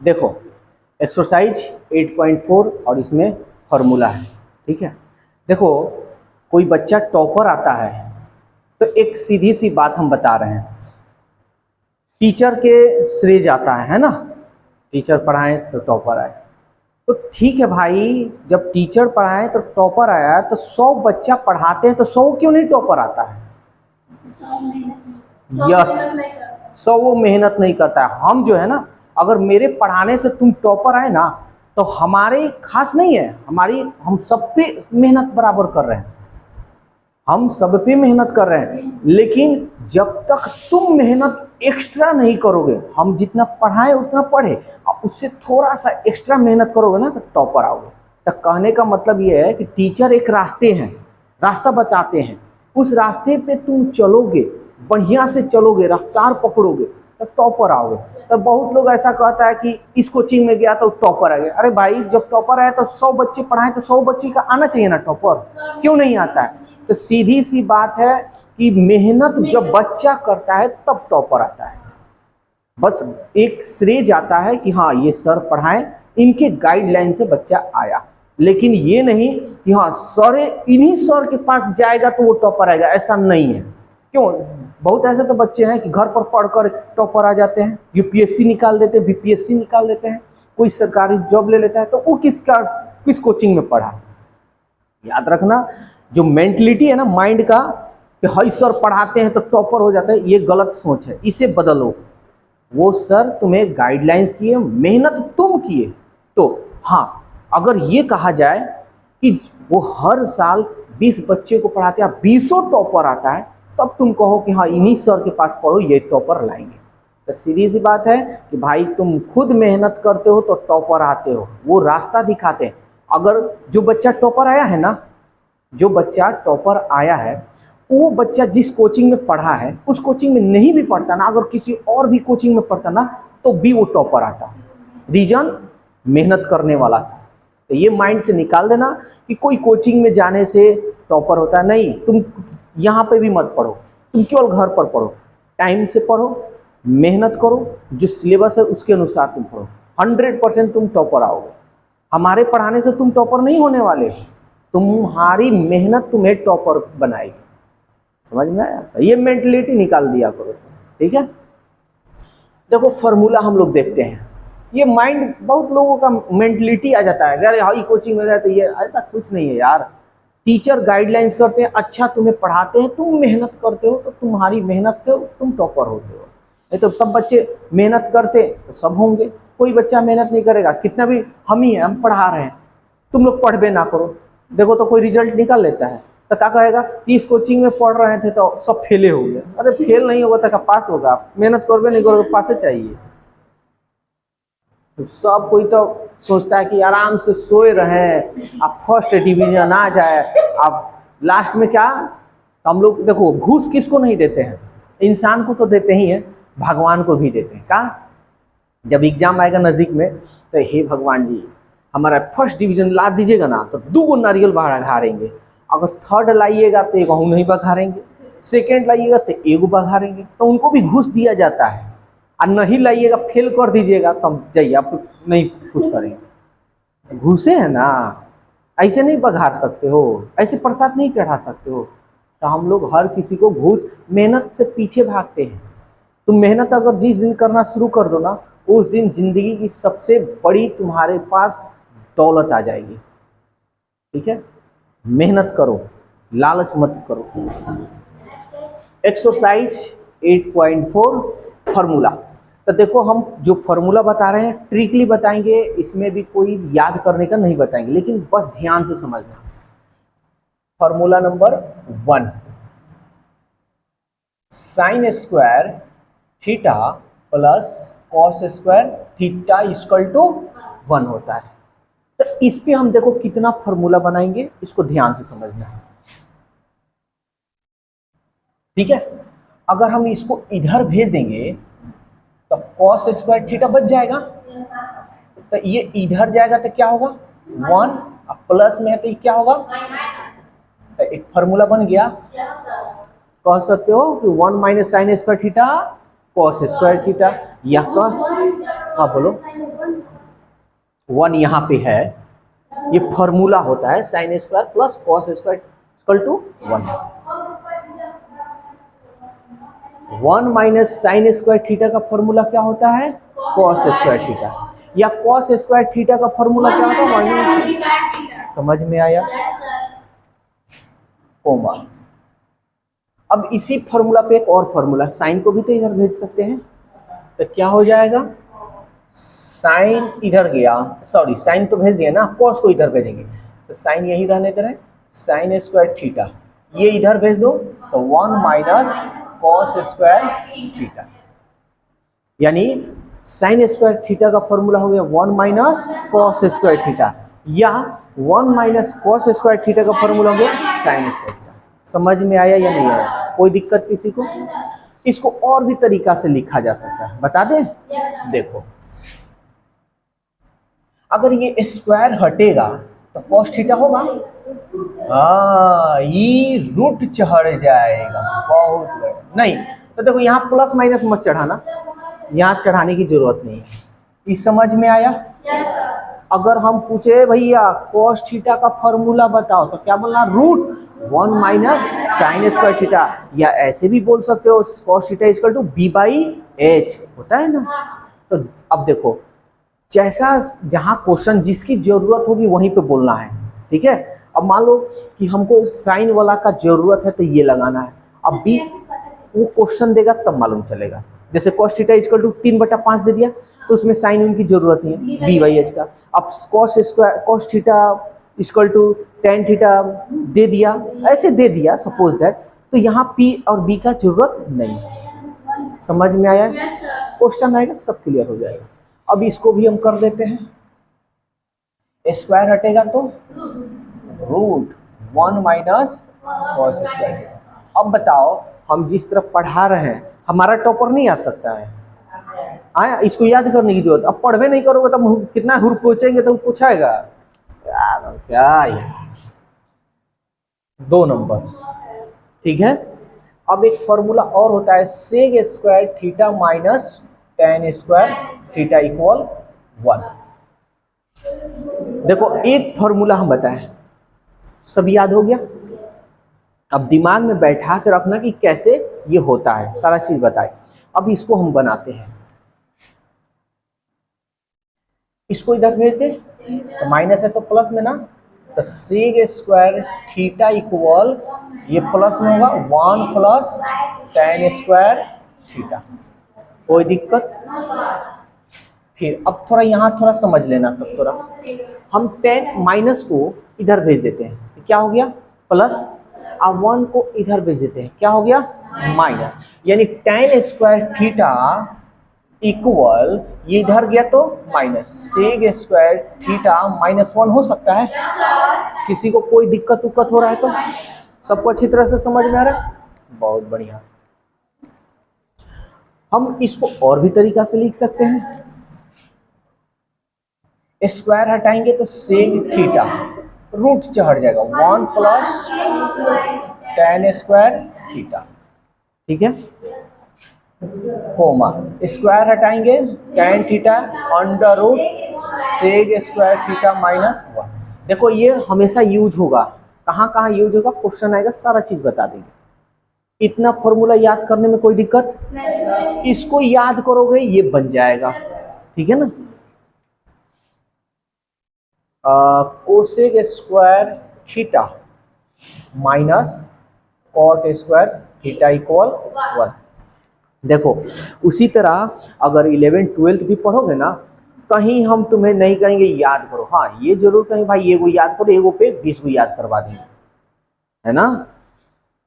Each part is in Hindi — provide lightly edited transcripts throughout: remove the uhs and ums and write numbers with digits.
देखो एक्सरसाइज 8.4 और इसमें फॉर्मूला है, ठीक है। देखो कोई बच्चा टॉपर आता है तो एक सीधी सी बात हम बता रहे हैं, टीचर के श्रेय जाता है ना, टीचर पढ़ाए तो टॉपर आए। तो ठीक है भाई, जब टीचर पढ़ाए तो टॉपर आया, तो 100 बच्चा पढ़ाते हैं तो 100 क्यों नहीं टॉपर आता है? यस, 100 वो मेहनत नहीं करता है। हम जो है ना, अगर मेरे पढ़ाने से तुम टॉपर आए ना, तो हमारे खास नहीं है, हमारी, हम सब पे मेहनत बराबर कर रहे हैं, हम सब पे मेहनत कर रहे हैं। लेकिन जब तक तुम मेहनत एक्स्ट्रा नहीं करोगे, हम जितना पढ़ाए उतना पढ़े, और उससे थोड़ा सा एक्स्ट्रा मेहनत करोगे ना, तो टॉपर आओगे। तो कहने का मतलब ये है कि टीचर एक रास्ते हैं, रास्ता बताते हैं, उस रास्ते पे तुम चलोगे, बढ़िया से चलोगे, रफ्तार पकड़ोगे, तो टॉपर आओगे। तो बहुत लोग ऐसा कहता है कि इस कोचिंग में गया तो टॉपर आ गया। अरे भाई, जब टॉपर आया तो 100 बच्चे पढ़ाए तो 100 बच्चे का आना चाहिए ना टॉपर, क्यों नहीं आता है? तो सीधी सी बात है कि मेहनत जब बच्चा करता है तब टॉपर आता है। बस एक श्रेय जाता है कि हाँ ये सर पढ़ाएं, इनके गाइडलाइन से बच्चा आया, लेकिन ये नहीं कि हाँ सर, इन्हीं सर के पास जाएगा तो वो टॉपर आएगा, ऐसा नहीं है। क्यों? बहुत ऐसे तो बच्चे हैं कि घर पर पढ़कर टॉपर आ जाते हैं, यूपीएससी निकाल देते हैं, बीपीएससी निकाल देते हैं, कोई सरकारी जॉब ले लेता है। तो वो किस कोचिंग में पढ़ा? याद रखना, जो मेंटलिटी है ना माइंड का कि हाई सर पढ़ाते हैं तो टॉपर हो जाता है, ये गलत सोच है, इसे बदलो। वो सर तुम्हें गाइडलाइंस किए, मेहनत तुम किए। तो हाँ, अगर ये कहा जाए कि वो हर साल 20 बच्चे को पढ़ाते हैं, 20 टॉपर आता है, तब तुम कहो कि हाँ इन्हीं सर के पास पढ़ो, ये टॉपर लाएंगे। तो सीधी सी बात है कि भाई तुम खुद मेहनत करते हो तो टॉपर आते हो, वो रास्ता दिखाते हैं। अगर जो बच्चा टॉपर आया है ना, जो बच्चा टॉपर आया है, वो बच्चा जिस कोचिंग में पढ़ा है उस कोचिंग में नहीं भी पढ़ता ना, अगर किसी और भी कोचिंग में पढ़ता ना, तो भी वो टॉपर आता। रीजन, मेहनत करने वाला था। तो ये माइंड से निकाल देना कि कोई कोचिंग में जाने से टॉपर होता है, नहीं। तुम यहाँ पे भी मत पढ़ो, तुम केवल घर पर पढ़ो, टाइम से पढ़ो, मेहनत करो, जो सिलेबस है उसके अनुसार तुम पढ़ो, 100% तुम टॉपर आओगे। हमारे पढ़ाने से तुम टॉपर नहीं होने वाले, तुम्हारी मेहनत तुम्हें टॉपर बनाएगी। समझ में आया? ये मेंटलिटी निकाल दिया करो सर, ठीक है। देखो फॉर्मूला हम लोग देखते हैं, ये माइंड, बहुत लोगों का मेंटलिटी आ जाता है, अरे हाई कोचिंग में गए तो ये, ऐसा कुछ नहीं है यार। टीचर गाइडलाइंस करते हैं, अच्छा तुम्हें पढ़ाते हैं, तुम मेहनत करते हो, तो तुम्हारी मेहनत से तुम टॉपर होते हो। नहीं तो सब बच्चे मेहनत करते तो सब होंगे, कोई बच्चा मेहनत नहीं करेगा, कितना भी हम ही हैं, हम पढ़ा रहे हैं, तुम लोग पढ़ भी ना करो, देखो तो कोई रिजल्ट निकाल लेता है, तो क्या कहेगा कि इस कोचिंग में पढ़ रहे थे तो सब फेले हो गए। अरे फेल नहीं होगा तो क्या पास होगा? मेहनत करोगे नहीं करोगे, पास चाहिए। तो सब कोई तो सोचता है कि आराम से सोए रहे, आप फर्स्ट डिवीजन आ जाए, आप लास्ट में क्या? हम लोग देखो घूस किसको नहीं देते हैं? इंसान को तो देते ही हैं, भगवान को भी देते हैं। क्या? जब एग्जाम आएगा नज़दीक में, तो हे भगवान जी हमारा फर्स्ट डिवीजन ला दीजिएगा ना, तो 2 नारियल बघारेंगे, अगर थर्ड लाइएगा तो 1 नहीं बघारेंगे, सेकेंड लाइएगा तो 1 बघारेंगे। तो उनको भी घूस दिया जाता है। और नहीं लाइएगा, फेल कर दीजिएगा तो हम जाइए, आप नहीं कुछ करेंगे। घूसे है ना, ऐसे नहीं बघार सकते हो, ऐसे प्रसाद नहीं चढ़ा सकते हो। तो हम लोग हर किसी को घूस, मेहनत से पीछे भागते हैं। तुम मेहनत अगर जिस दिन करना शुरू कर दो ना, उस दिन जिंदगी की सबसे बड़ी तुम्हारे पास दौलत आ जाएगी, ठीक है। मेहनत करो, लालच मत करो। Exercise 8.4 formula. तो देखो हम जो फार्मूला बता रहे हैं ट्रिकली बताएंगे, इसमें भी कोई याद करने का नहीं बताएंगे, लेकिन बस ध्यान से समझना। Formula number 1, sine square theta plus cos square theta equal to 1 होता है। तो इस पे हम देखो कितना फार्मूला बनाएंगे, इसको ध्यान से समझना है, ठीक है। अगर हम इसको इधर भेज देंगे तो कॉस स्क्वायर थीटा बच जाएगा, तो ये इधर जाएगा तो क्या होगा 1, प्लस में है तो ये क्या होगा, तो एक फार्मूला बन गया। कह सकते हो कि 1 minus sine square theta cos square theta, या कॉस, हाँ बोलो, 1 यहाँ पे है, ये फॉर्मूला होता है sine square plus cos square equal to 1। 1 minus sine square theta का फॉर्मूला क्या होता है? Cos square theta. या कॉस स्क्वायर थीटा का फॉर्मूला क्या होता है? माइनस। समझ में आया? कोमा। अब इसी फॉर्मूला पे एक और फॉर्मूला, साइन को भी तो इधर भेज सकते हैं, तो क्या हो जाएगा? साइन इधर गया, सॉरी साइन तो भेज दिया ना, कॉस को इधर भेजेंगे, तो साइन यही रहने दे रहे, साइन स्क्वायर थीटा ये इधर भेज दो तो 1 माइनस कॉस स्क्वायर थीटा, यानी साइन स्क्वायर थीटा का फॉर्मूला हो गया 1 माइनस कॉस स्क्वायर थीटा, या 1 माइनस कॉस स्क्वायर थीटा का फॉर्मूला हो गया साइन स्क्वायर थीटा। समझ में आया या नहीं आया? कोई दिक्कत किसी को? इसको और भी तरीका से लिखा जा सकता है, बता दें? देखो, अगर ये स्क्वायर हटेगा तो कॉस थीटा होगा, ये रूट चढ़ जाएगा, बहुत बड़ा। नहीं तो देखो यहाँ प्लस माइनस मत चढ़ाना, यहाँ चढ़ाने की जरूरत नहीं है। ये समझ में आया? अगर हम पूछे भैया कॉस थीटा का फॉर्मूला बताओ तो क्या बोलना? Root 1 minus sine square theta, या ऐसे भी बोल सकते हो cos theta equal to b by H, होता है ना। तो अब देखो, जैसा जहां क्वेश्चन जिसकी जरूरत होगी वहीं पे बोलना है, ठीक है। अब मान लो कि हमको साइन वाला का जरूरत है तो ये लगाना है, अब b वो क्वेश्चन देगा तब मालूम चलेगा। जैसे cos थीटा इक्वल टू 3/5 दे दिया तो उसमें साइन उनकी जरूरत नहीं है, b बाई एच का। अब cos theta equal to tan theta दे दिया, ऐसे दे दिया सपोज दैट, तो यहाँ p और b का जरूरत नहीं। समझ में आया? क्वेश्चन आएगा सब क्लियर हो जाएगा। अब इसको भी हम कर देते हैं, स्क्वायर हटेगा तो रूट 1 माइनस कॉस स्क्वायर। अब बताओ, हम जिस तरफ पढ़ा रहे हैं हमारा टॉपर नहीं आ सकता है, आया? इसको याद करने की जरूरत, अब पढ़वे नहीं करोगे तो कितना हुर पहुंचेंगे तो पूछाएगा यार, क्या यार 2 नंबर, ठीक है। अब एक फॉर्मूला और होता है सेग square theta minus tan square theta equal 1। देखो एक फॉर्मूला हम बताएं, सब याद हो गया? अब दिमाग में बैठा के रखना कि कैसे ये होता है, सारा चीज बताए। अब इसको हम बनाते हैं, इसको इधर भेज दे तो माइनस है तो प्लस में ना, तो सेग स्क्वायर थीटा इक्वल, ये प्लस में होगा 1 प्लस tan स्क्वायर थीटा। कोई दिक्कत? फिर अब थोड़ा यहाँ थोड़ा समझ लेना सब, थोड़ा हम tan माइनस को इधर भेज देते हैं तो क्या हो गया? प्लस, अब 1 को इधर भेज देते हैं, क्या हो गया? माइनस, यानी tan स्क्वायर थीटा इक्वल, ये इधर गया तो माइनस, सेग स्क्वायर थीटा -1 हो सकता है। किसी को कोई दिक्कत उक्कत हो रहा है तो? सबको अच्छी तरह से समझ में आ रहा है? बहुत बढ़िया। हम इसको और भी तरीका से लिख सकते हैं, स्क्वायर हटाएंगे तो सेग थीटा रूट चढ़ जाएगा 1 प्लस tan स्क्वायर थीटा, ठीक है। कोमा, स्क्वायर हटाएंगे tan theta under root sec square theta -1। देखो ये हमेशा यूज होगा, कहाँ कहाँ यूज होगा, क्वेश्चन आएगा सारा चीज बता देंगे। इतना फॉर्मूला याद करने में कोई दिक्कत नहीं, इसको याद करोगे ये बन जाएगा, ठीक है ना। Cosec square theta minus cot square theta equal 1। देखो उसी तरह अगर 11th 12th भी पढ़ोगे ना, कहीं हम तुम्हें नहीं कहेंगे याद करो, हाँ ये जरूर कहेंगे भाई एगो याद करो, एगो पे 20 को याद करवा देंगे, है ना।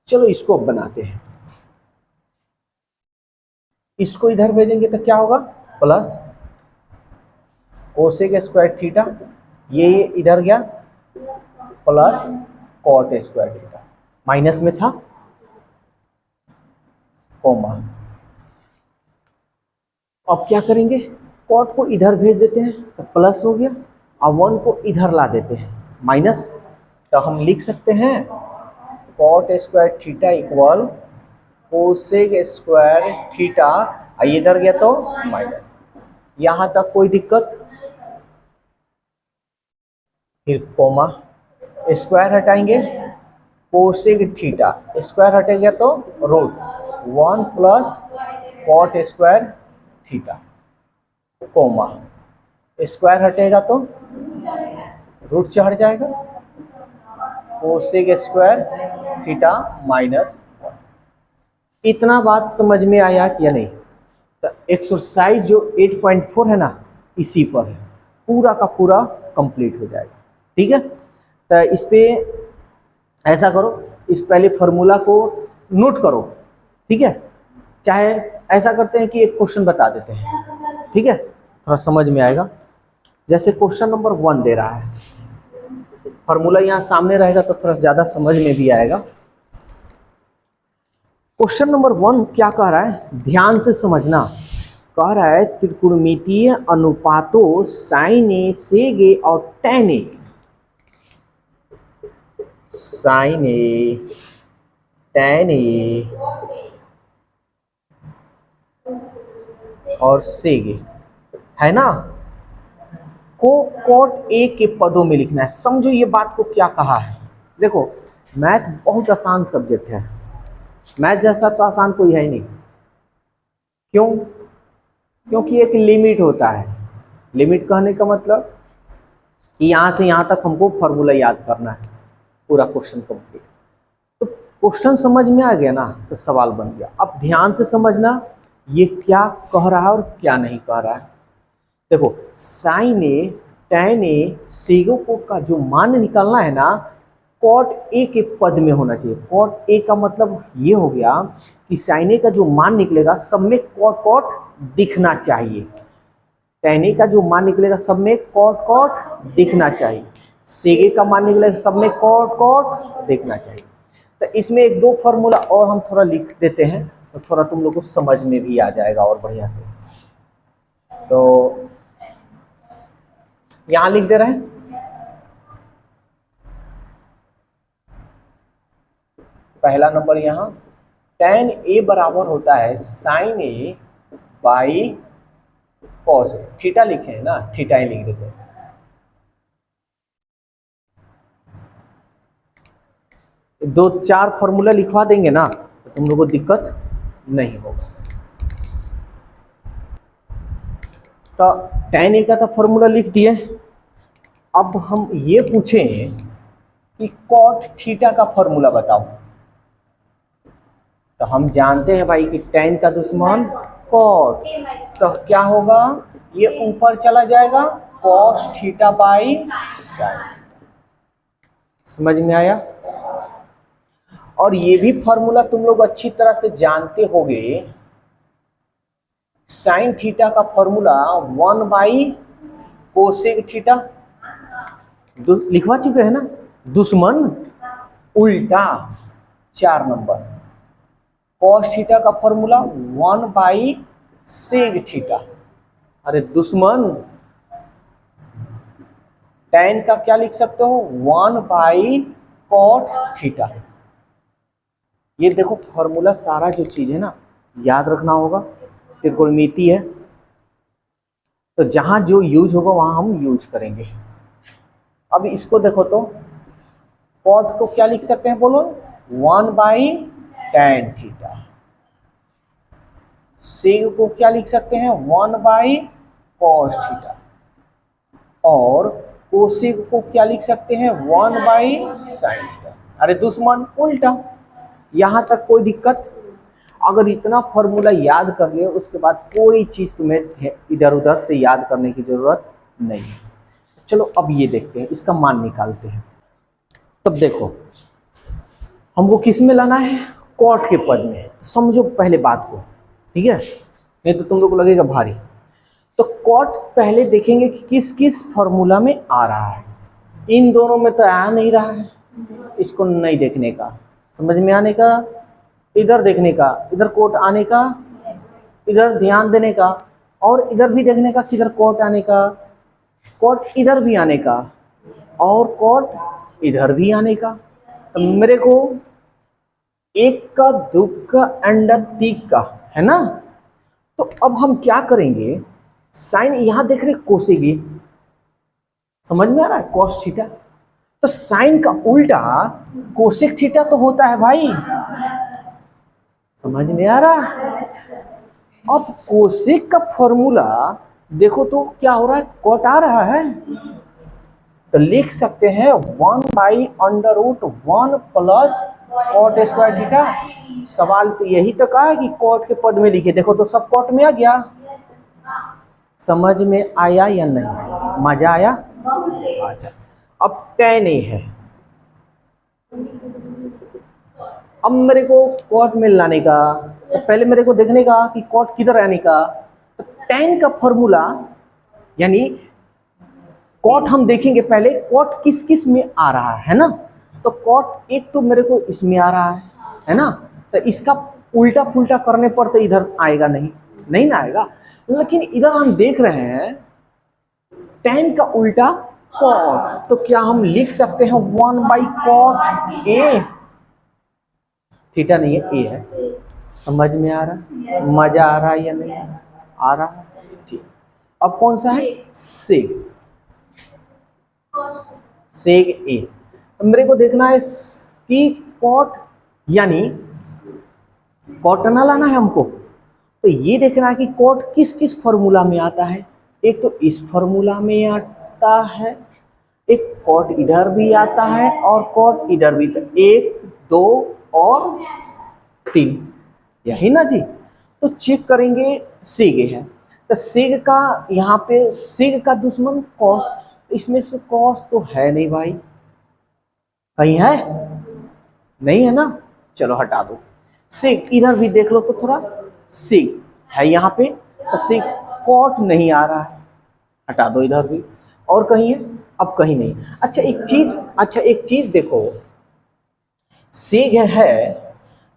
चलो इसको बनाते हैं, इसको इधर भेजेंगे तो क्या होगा? प्लस कोसेक स्क्वायर थीटा, ये इधर गया plus cot square theta, minus में था कोमा। अब क्या करेंगे? कॉट को इधर भेज देते हैं तो प्लस हो गया, अब 1 को इधर ला देते हैं माइनस, तो हम लिख सकते हैं cot square theta equal cosec square theta, इधर गया तो माइनस। यहाँ तक कोई दिक्कत? फिर कोमा, स्क्वायर हटाएंगे, कोसेक थीटा, स्क्वायर हटेगा तो root 1 plus cot square theta, comma, square हटेगा तो रूट चढ़ जाएगा, कोसेक स्क्वायर थीटा माइनस 1। इतना बात समझ में आया या नहीं? तो एक्सरसाइज जो 8.4 है ना, इसी पर है, पूरा का पूरा कंप्लीट हो जाएगा। ठीक है, तो इस पे ऐसा करो, इस पहले फार्मूला को नोट करो। ठीक है, चाहे ऐसा करते हैं कि एक क्वेश्चन बता देते हैं, ठीक है, थोड़ा समझ में आएगा। जैसे क्वेश्चन नंबर 1 दे रहा है, फार्मूला यहाँ सामने रहेगा तो थोड़ा ज़्यादा समझ में भी आएगा। क्वेश्चन नंबर 1 क्या कह रहा है, ध्यान से समझना। कह रहा है त्रिकोणमितीय अनुपातों साइन ए, सेग ए और tan A, sign A, tan A और सेग ए, है ना, को कॉट ए के पदों में लिखना है। समझो ये बात को क्या कहा है। देखो, मैथ बहुत आसान सब्जेक्ट है, मैथ जैसा तो आसान कोई है ही नहीं। क्यों? क्योंकि एक लिमिट होता है। लिमिट कहने का मतलब कि यहाँ से यहाँ तक हमको फॉर्मूला याद करना है, पूरा क्वेश्चन कंप्लीट। तो क्वेश्चन समझ में आ गया ना, तो सवाल बन गया। अब ध्यान से समझना ये क्या कह रहा है और क्या नहीं कह रहा है। देखो, साइन ए, टैन ए, सेगो को का जो मान निकालना है ना, कॉट ए के पद में होना चाहिए। कॉट ए का मतलब ये हो गया कि साइन ए का जो मान निकलेगा सब में कॉट कॉट दिखना चाहिए, टैन ए का जो मान निकलेगा सब में कॉट कॉट दिखना चाहिए, सेगे का मान निकलेगा सब में कॉट कॉट दिखना चाहिए। तो इसमें एक दो फॉर्मूला और हम थोड़ा लिख देते हैं, तो थोड़ा तुम लोग को समझ में भी आ जाएगा और बढ़िया से। तो यहां लिख दे रहे हैं, पहला नंबर यहां, टैन ए बराबर होता है sine A by cos A. Theta लिखे हैं ना, थीटा ही लिख देते हैं। दो चार फॉर्मूला लिखवा देंगे ना तो तुम लोगों को दिक्कत नहीं होगा। तो टैन ए का तो फॉर्मूला लिख दिए। अब हम ये पूछें कि कॉट थीटा का फॉर्मूला बताओ, तो हम जानते हैं भाई कि टैन का दुश्मन कॉट, तो क्या होगा, ये ऊपर चला जाएगा कॉस थीटा बाई साइन। समझ में आया? और ये भी फॉर्मूला तुम लोग अच्छी तरह से जानते होगे, साइन थीटा का फॉर्मूला 1 बाई कोसेक थीटा, लिखवा चुके हैं ना, दुश्मन उल्टा 4 नंबर। कॉस थीटा का फॉर्मूला 1 बाई सेग थीटा, अरे दुश्मन टैन का क्या लिख सकते हो, 1 बाई कॉट थीटा। ये देखो फॉर्मूला सारा जो चीज है ना याद रखना होगा, त्रिकोणमिति है तो जहां जो यूज होगा वहां हम यूज करेंगे। अब इसको देखो तो कॉट को क्या लिख सकते हैं बोलो, 1 बाई टैन थीटा। सेग को क्या लिख सकते हैं, 1 बाई कॉस थीटा। और कोसेक को क्या लिख सकते हैं, 1 बाई साइन थीटा। अरे दुश्मन उल्टा, यहां तक कोई दिक्कत? अगर इतना फॉर्मूला याद कर लियो उसके बाद कोई चीज तुम्हें इधर उधर से याद करने की जरूरत नहीं है। चलो अब ये देखते हैं, इसका मान निकालते हैं। तब देखो हमको किस में लाना है, कॉट के पद में। समझो पहले बात को, ठीक है, नहीं तो तुम लोग को लगेगा भारी। तो कॉट पहले देखेंगे कि किस किस फॉर्मूला में आ रहा है। इन दोनों में तो आ नहीं रहा है, इसको नहीं देखने का, समझ में आने का, इधर देखने का, इधर कोट आने का, इधर ध्यान देने का, और इधर भी देखने का किधर कोट आने का, कोट इधर भी आने का, और कोट इधर भी आने का। तो मेरे को एक का, दो का एंड तीन का है ना। तो अब हम क्या करेंगे, साइन यहां देख रहे कोसेगी, समझ में आ रहा है? Cos theta. तो साइन का उल्टा कोसेक थीटा तो होता है भाई, समझ में आ रहा? अब कोसेक का फॉर्मूला देखो तो क्या हो रहा है, कॉट आ रहा है, तो लिख सकते हैं 1/√1 प्लस कॉट स्क्वायर थीटा। सवाल तो यही तो कहा है कि कॉट के पद में लिखे, देखो तो सब कॉट में आ गया। समझ में आया या नहीं? मजा आया? अच्छा, अब tan a है, अब मेरे को कॉट में लाने का, तो पहले मेरे को देखने का कि कॉट किधर आने का। तो tan का फॉर्मूला यानी कॉट हम देखेंगे पहले, कॉट किस किस में आ रहा है ना। तो कॉट एक तो मेरे को इसमें आ रहा है ना, तो इसका उल्टा पुल्टा करने पर तो इधर आएगा नहीं, नहीं ना आएगा। लेकिन इधर हम देख रहे हैं tan का उल्टा कॉट, तो क्या हम लिख सकते हैं 1/cot a, थीटा नहीं है a है। समझ में आ रहा है? मजा आ रहा है या नहीं आ रहा है? ठीक, अब कौन सा है? सेग, सेग a। मेरे को देखना है कि कॉट यानी कॉट ना लाना है हमको, तो ये देखना है कि कॉट किस किस फॉर्मूला में आता है। एक तो इस फॉर्मूला में आता है, एक कॉट इधर भी आता है और कॉट इधर भी, तो 1 2 और 3, यही ना जी। तो चेक करेंगे, सेग है, तो सेग का यहाँ पे सेग का दुश्मन कॉस, इसमें से कॉस तो है नहीं भाई, कहीं है? नहीं है ना, चलो हटा दो। सेग इधर भी देख लो तो थोड़ा, सेग है यहाँ पे, तो सेग कॉट नहीं आ रहा है, हटा दो इधर भी। और कहीं है? अब कहीं नहीं। अच्छा एक चीज देखो, सेग है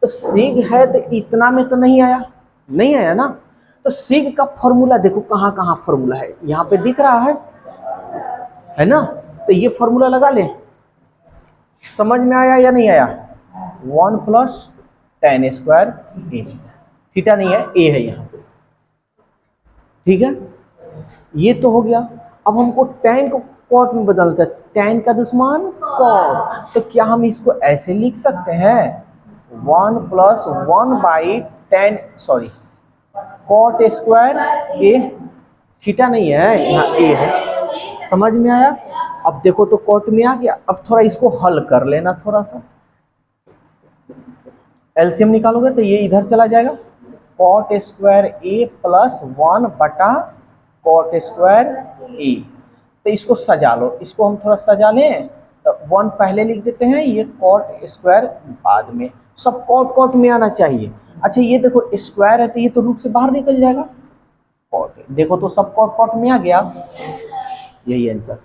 तो सेग है तो इतना में तो नहीं आया, नहीं आया ना। तो सेग का फॉर्मूला देखो कहाँ कहाँ फॉर्मूला है, यहाँ पे दिख रहा है ना, तो ये फॉर्मूला लगा ले। समझ में आया या नहीं आया? 1 + tan स्क्वायर a, थीटा नहीं है a है यहाँ पे, ठीक है। ये तो हो गया। अब हमको tan को कॉट में बदलते हैं, tan का दुश्मन कॉट, तो क्या हम इसको ऐसे लिख सकते हैं 1 + 1/tan cot square a, theta नहीं है यहाँ a है। समझ में आया? अब देखो तो कॉट में आ गया। अब थोड़ा इसको हल कर लेना, थोड़ा सा एलसीएम निकालोगे तो ये इधर चला जाएगा, cot square a + 1/cot square a। तो इसको सजा लो, इसको हम थोड़ा सजा लें, तो 1 पहले लिख देते हैं, ये कॉट स्क्वायर बाद में, सब कॉट कॉट में आना चाहिए। अच्छा ये देखो स्क्वायर है तो ये तो रूट से बाहर निकल जाएगा, कॉट देखो तो सब कॉट कॉट में आ गया, यही आंसर।